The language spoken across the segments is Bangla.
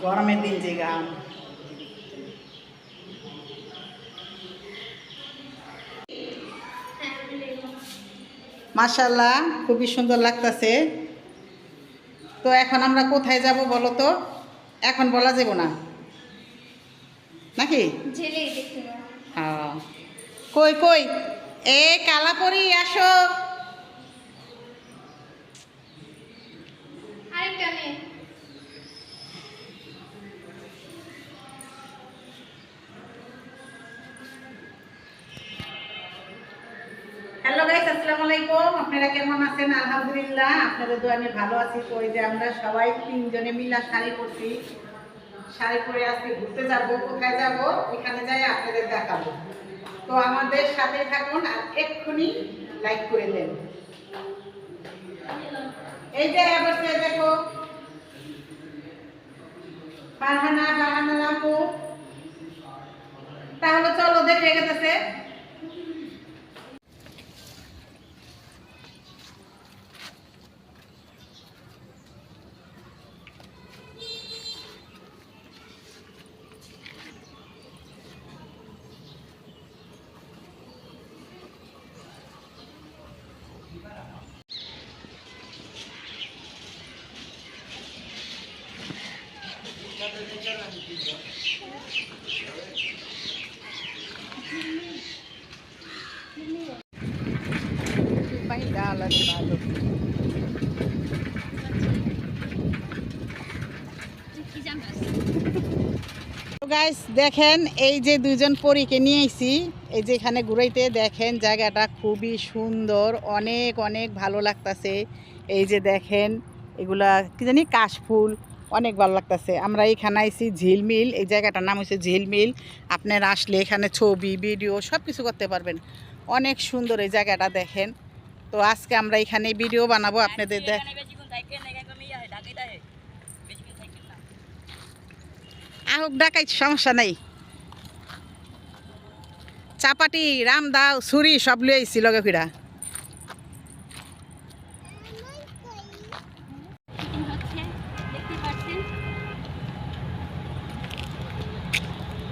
গরমের দিন যে গান মাশাআল্লাহ খুবই সুন্দর লাগতেছে। তো এখন আমরা কোথায় যাব বলো তো? এখন বলা যাব না নাকি? হ্যাঁ, কই কই এ কালাপরি আসো। হ্যালো গাইস, আসসালামু আলাইকুম। আপনারা কেমন আছেন? আলহামদুলিল্লাহ, আপনাদের দোয়া আমি ভালো আছি। তো এই যে আমরা সবাই তিনজনে মিলা শাড়ি পরছি, শাড়ি পরে আজকে ঘুরতে যাব। কোথায় যাব ওইখানে যাই আপনাদের দেখাবো। তো আমাদের সাথে থাকুন আর এক্ষুনি লাইক করে দেন। এই যে আবার দেখো ফারহানা আপু, তাহলে চলো দেখে গেছে। গাইস দেখেন, এই যে দুজন পরীকে নিয়ে আইছি, এই যে এখানে ঘুরাইতে দেখেন জায়গাটা খুবই সুন্দর, অনেক অনেক ভালো লাগতেছে। এই যে দেখেন এগুলা কি জানি কাশফুল, অনেক ভালো লাগতেছে। আমরা এখানে আইছি ঝিলমিল, এই জায়গাটার নাম হচ্ছে ঝিলমিল। আপনারা আসলে এখানে ছবি ভিডিও সব কিছু করতে পারবেন, অনেক সুন্দর এই জায়গাটা দেখেন। তো আজকে আমরা এখানে ভিডিও বানাবো আপনাদের আহুক ডাকাই, সমস্যা নাই। চাপাটি রামদাও ছুরি সব লিয়ে আইছি লগে ফিরা।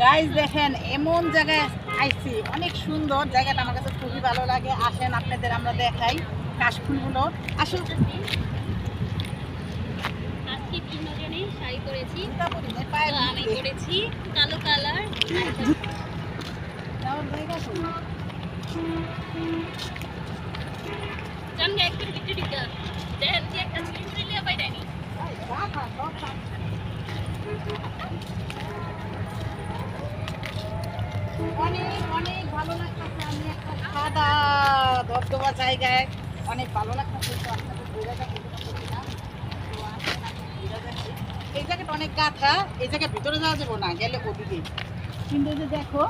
গাইস দেখেন এমন জায়গায় আইছি, অনেক সুন্দর জায়গাটা, আমার কাছে খুবই ভালো লাগে। আসেন আপনাদের আমরা দেখাই কাশফুলগুলো। আসুন। আজকে তিনজনেই শাড়ি পরেছি, আমি পরেছি কালো কালার। জানগে একটু ভিতরে ঢুকা দেন যে একটা ছুরি লিয়ে বাইরানি। অনেক অনেক ভালো লাগতেছে। আমি একটা সাদা ধবধবা জায়গায়, অনেক ভালো লাগতেছে। তো আপনাদের ঘুরে যাচ্ছি, এই জায়গাটা অনেক গাথা, এই জায়গায় ভিতরে যাওয়া যাবো না, গেলে ওদিকে। কিন্তু যে দেখো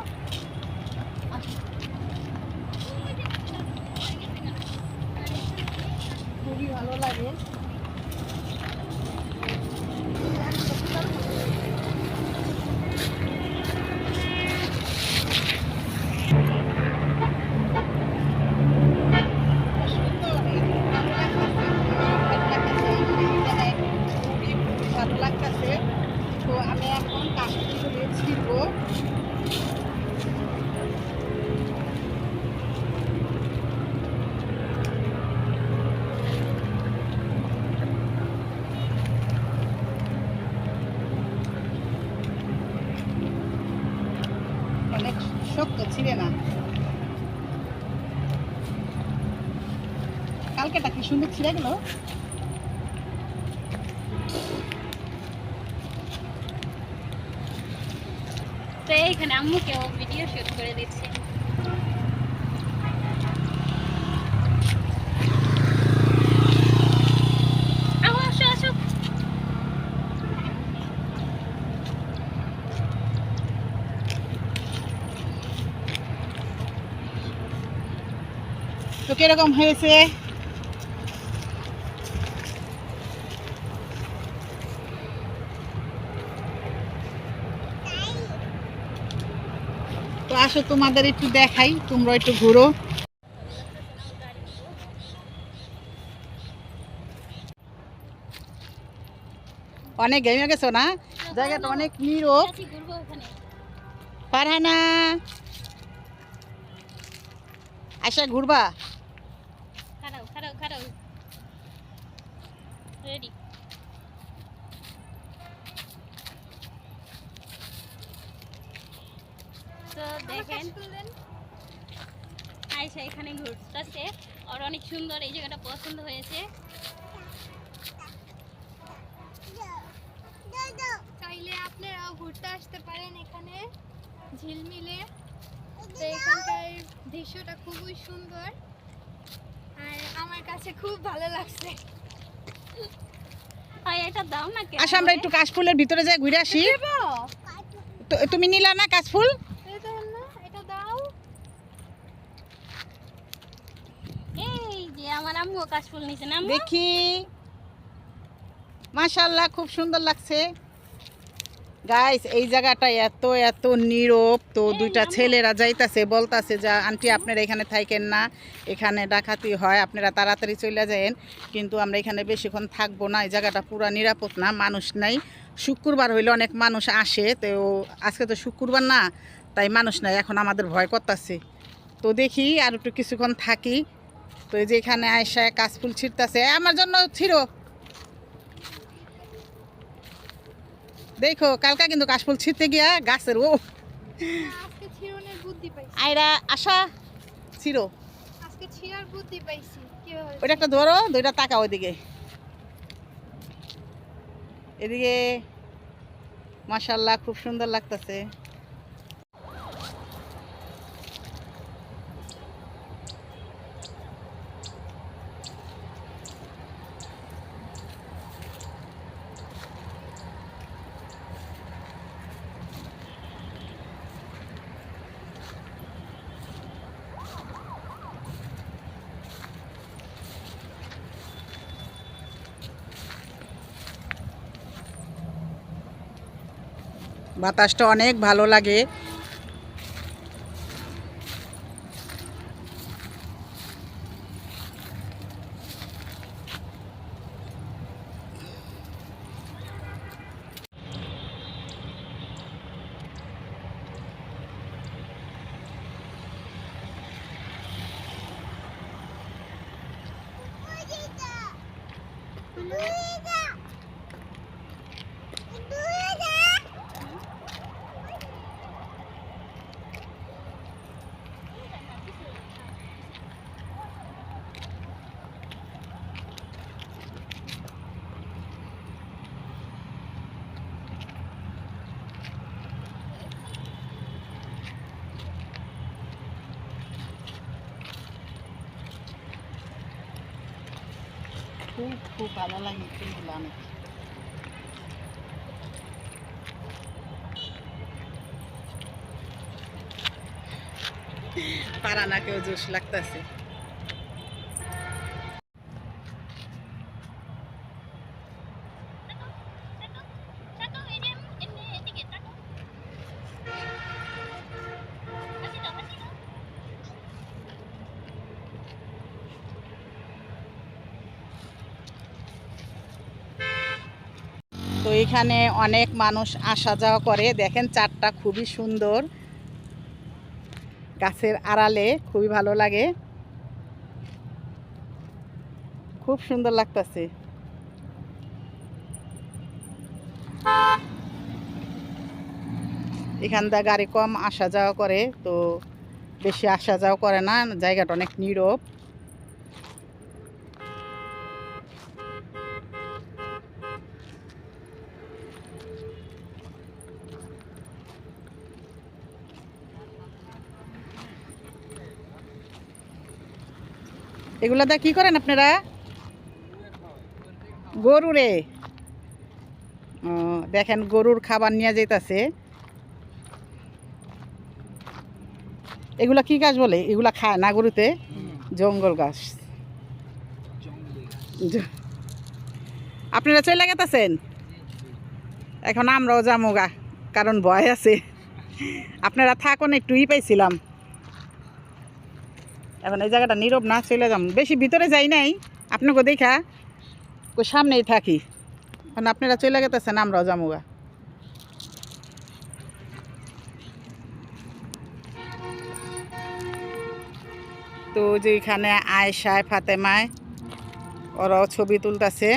খুবই ভালো লাগে। ভালো লাগতেছে। তো আমি এখন কাশ্মীরে ছিড়বো। অনেক শক্ত, ছিঁড়ে না। কালকেটা কি সুন্দর ছিঁড়ে গেল। তো এইখানে আম্মুকেও ভিডিও শুট করে দিচ্ছি। আসো আসো। তো কিরকম হয়েছে? তো আসো তোমাদের একটু দেখাই, তোমরা একটু ঘুরো। অনেক ঘেমে গেছো না? জায়গাটা অনেক নীরব। চাচি ঘুরবো ওখানে। ফারহানা আয়শা ঘুরবা? খাড়াও খাড়াও খাড়াও। রেডি। তো দেখেন আয়শা এখানে ঘুরতেছে, আর অনেক সুন্দর, এই জায়গাটা পছন্দ হয়েছে। চাইলে আপনারাও ঘুরতে আসতে পারেন এখানে ঝিলমিলে। তো এখানকার দৃশ্যটা খুবই সুন্দর আর আমার কাছে খুব ভালো লাগছে। এটা দাও না কেন? আচ্ছা আমরা একটু কাশফুলের ভিতরে যাই ঘুরে আসি। তো তুমি নিলা না কাশফুল? এটা দাও। এই যে আমার আম্মু কাশফুল নিছে না আম্মু? দেখি, মাশাআল্লাহ খুব সুন্দর লাগছে। গাইস এই জায়গাটা এত এত নীরব। তো দুইটা ছেলেরা যাইতাছে, বলতাছে যে আন্টি আপনারা এখানে থাকেন না, এখানে ডাকাতি হয়, আপনারা তাড়াতাড়ি চলে যায়েন। কিন্তু আমরা এখানে বেশিক্ষণ থাকবো না, এই জায়গাটা পুরা নিরাপদ না, মানুষ নাই। শুক্রবার হইলে অনেক মানুষ আসে, তো আজকে তো শুক্রবার না, তাই মানুষ নাই। এখন আমাদের ভয় করতেছে। তো দেখি আর একটু কিছুক্ষণ থাকি। তো এই যে এখানে আয়সা কাশফুল ছিঁড়তেছে, আমার জন্য ছিঁড়ো। দেখো কালকা কিন্তু কাশফুল ছিঁড়তে গিয়া গাছের আজকে ছিড়নের বুদ্ধি পাইছি। আয়রা আশা ছিঁড়ো। আজকে ছিড়ার বুদ্ধি পাইছি কিভাবে। ওইটা একটা ধরো, দুইটা তাকা ওইদিকে, এদিকে। মাশাআল্লাহ খুব সুন্দর লাগতেছে। বাতাসটা অনেক ভালো লাগে। খুব খুব ভালো লাগে ফুলগুলো অনেক। পারা না কেউ জোশ লাগতেছে। তো এখানে অনেক মানুষ আসা যাওয়া করে। দেখেন চারটা খুবই সুন্দর, গাছের আড়ালে খুবই ভালো লাগে, খুব সুন্দর লাগতেছে। এখান থেকে গাড়ি কম আসা যাওয়া করে, তো বেশি আসা যাওয়া করে না, জায়গাটা অনেক নীরব। এগুলা দা কি করেন আপনারা? গরুরে দেখেন গরুর খাবার নিয়ে যাইতাছে। এগুলা কি গাছ বলে? এগুলা খায় না গরুতে? জঙ্গল গাছ। আপনারা চলে গেতেছেন? এখন আমরাও যাবো গা, কারণ ভয় আছে। আপনারা থাকুন, একটুই পাইছিলাম। এখন এই জায়গাটা নীরব না, চলে যাম। বেশি ভিতরে যাই নাই, আপনাকে দেখা ওই সামনেই থাকি। এখন আপনারা চলে গেতেছেন, আমরাও যামুগা। তো যে এখানে আয়েশায় ফাতেমায় ওরাও ছবি তুলতেছে।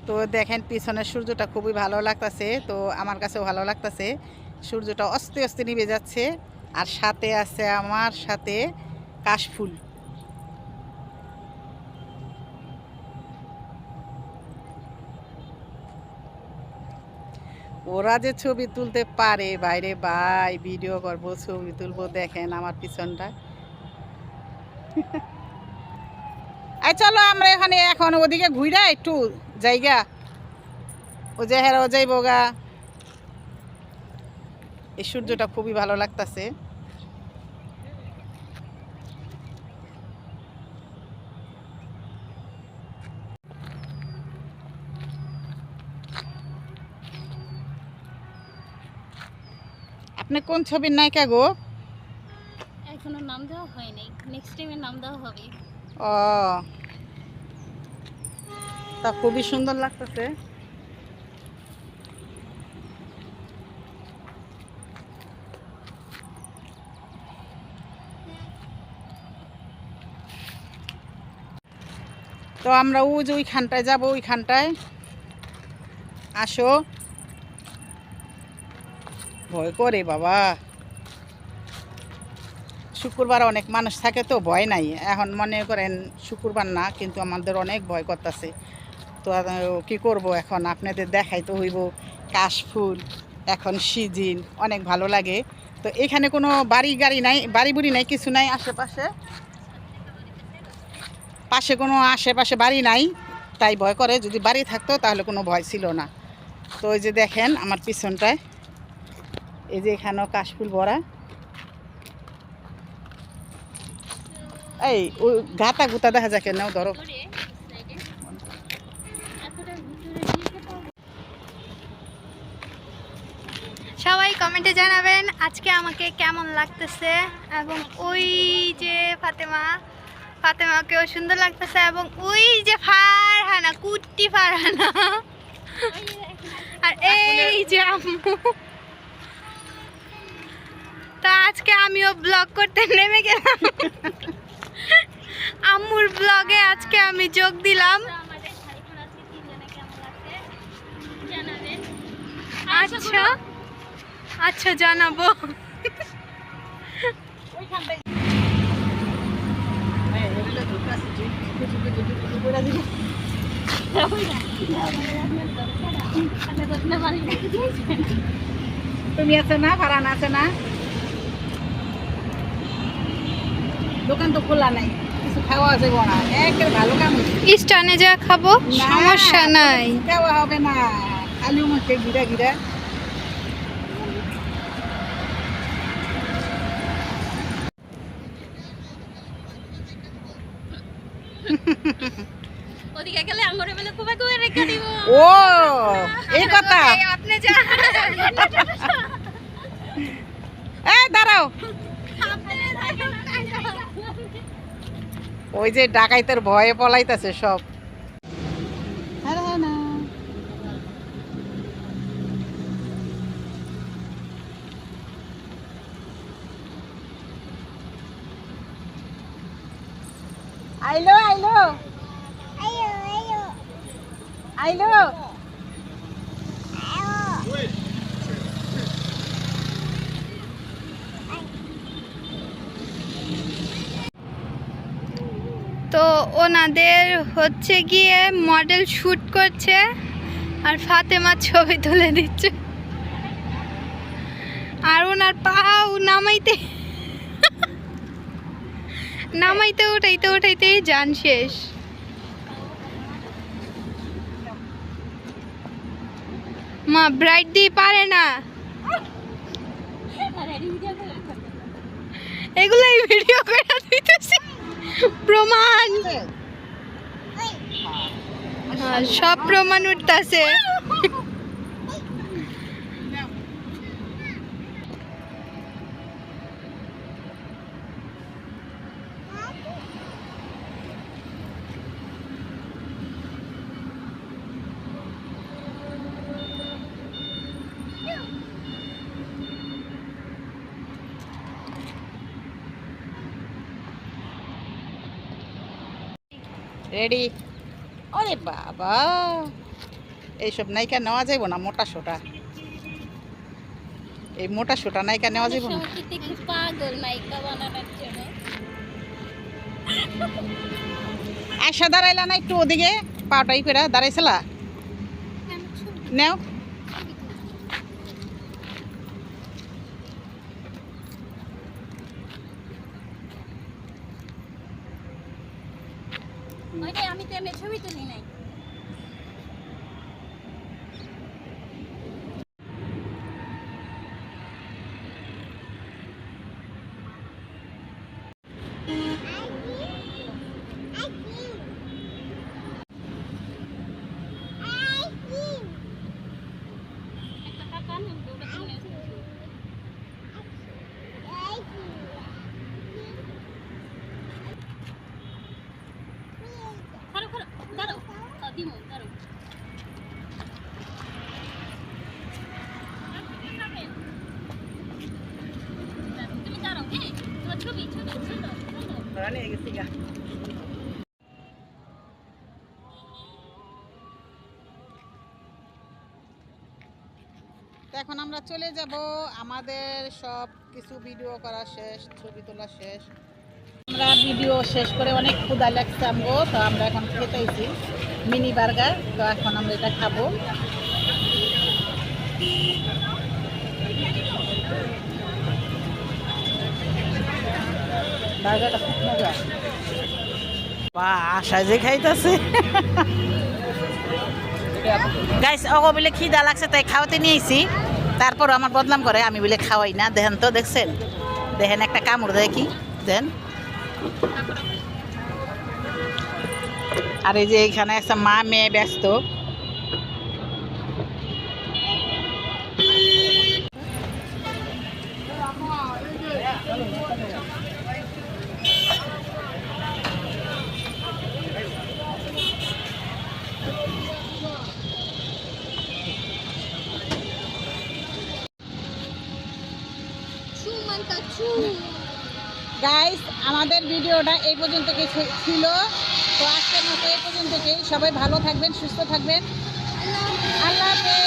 তো দেখেন পিছনের সূর্যটা খুবই ভালো লাগতেছে, তো আমার কাছেও ভালো লাগতেছে। সূর্যটা আস্তে আস্তে নিভে যাচ্ছে, আর সাথে আছে আমার সাথে কাশফুল। ওরা যে ছবি তুলতে পারে বাইরে, ভাই ভিডিও করবো ছবি তুলবো, দেখেন আমার পিছনটা। এই চলো আমরা এখানে এখন ওদিকে ঘুরা একটু জায়গা, ও যে হেরাও যাইব গা। এই সূর্যটা খুবই ভালো লাগতেছে। আপনি কোন ছবির নায়িকা গো? এখনো নাম দেওয়া হয়নি, নেক্সট টাইমে নাম দেওয়া হবে। ও, তা খুবই সুন্দর লাগতেছে। তো আমরা ওই যে ওইখানটায় যাবো, ওইখানটায় আসো। ভয় করে বাবা, শুক্রবার অনেক মানুষ থাকে তো ভয় নাই। এখন মনে করেন শুক্রবার না, কিন্তু আমাদের অনেক ভয় করতেছে। তো কি করব, এখন আপনাদের দেখাই তো হইব। কাশফুল এখন সিজিন, অনেক ভালো লাগে। তো এখানে কোনো বাড়ি গাড়ি নাই, বাড়ি বুড়ি নাই, কিছু নাই আশেপাশে। পাশে কোনো আশেপাশে বাড়ি নাই, তাই ভয় করে। যদি বাড়ি থাকতো তাহলে কোনো ভয় ছিল না। তো ওই যে দেখেন আমার পিছনটায়, এই যে এখানেও কাশফুল ভরা। এই ওই গাতা গুতা দেখা যায় কেন, ধরো। করে সাইডে এতটা ভিতরে দিতে পারবো? সবাই কমেন্টে জানাবেন আজকে আমাকে কেমন লাগতেছে, এবং ওই যে ফাতেমাকেও সুন্দর লাগতেছে, এবং ওই যে ফারহানা, কুট্টি ফারহানা, আর এই যে আম্মু। তা আজকে আমিও ব্লগ করতে নেমে গেলাম। আম্মুর ব্লগে আজকে আমি যোগ দিলাম। তো আমাদের শাড়িপুর আজকে তিনজনে কেমন লাগছে জানাবেন। আচ্ছা আচ্ছা জানাবো। তুমি আছে না, ফারান আছে না? দোকান তো খোলা নাই, কিছু খাওয়া যাবে না। একের ভালো কাম হচ্ছে। স্টানে যা খাবো, না, সমস্যা নাই। খাওয়া হবে না, খালি মুখে ঘিরা ঘিরা। ওদিকে গেলে আঙ্গুরে বেলে কুবে কুবে রেখে দিব। ও এই কথা। আপনি যা এই দাঁড়াও, ওই যে ডাকাইতের ভয়ে পলাইতেছে সব। আইলো আইলো আইলো। তো ওনাদের হচ্ছে গিয়ে মডেল শুট করছে, আর ফাতেমা ছবি তুলে দিচ্ছে, আর ওনার পাও নামাইতে নামাইতে উঠাইতে উঠাইতেই যান শেষ। মা ব্রাইট দিয়ে পারে না, এগুলাই ভিডিও করে দিতেছি, প্রমাণ সব প্রমাণ উঠতেছে। রেডি? আরে বাবা, এইসব নায়িকা নেওয়া যাইব না, মোটা সোটা। এই মোটা সোটা নায়িকা নেওয়া যাইব না। সংস্কৃতি খুব পাগল নায়িকা বানানোর জন্য। আয়সা দাঁড়াইলা না একটু ওদিকে, পাটাই করে দাঁড়াইছিলা? নেও। ওইটাই, আমি তো এমনি ছবি তুলি নাই। একটা টাকা নেই, ওটা কিনে এসেছি। খারো খারো, দাঁড়াও, দিমু দাঁড়াও। তুমি দাঁড়াও, হ্যাঁ, তোমার ছবি ছবি ছিল। তো এখন আমরা চলে যাব, আমাদের সব কিছু ভিডিও করা শেষ, ছবি তোলা শেষ। আমরা ভিডিও শেষ করে অনেক ক্ষুধা লাগছে আমগো, তো আমরা এখন খেতেছি মিনি বার্গার। তো এখন আমরা এটা খাবো। বার্গারটা খুব মজা। বা আশায় যে খাইতেছে গাইস, অগো বলে খিদা লাগছে তাই খাওয়াতে নিয়েছি। তারপর আমার বদনাম করে, আমি বলে খাওয়াই না। দেখেন তো, দেখছেন? দেখেন একটা কামড় দেয় কি, দেখেন। আর এই যে এখানে একটা মা মেয়ে ব্যস্ত। গাইস, আমাদের ভিডিওটা এই পর্যন্ত ছিল। তো আজকের মতো এই পর্যন্তই। সবাই ভালো থাকবেন, সুস্থ থাকবেন। আল্লাহ হাফেজ।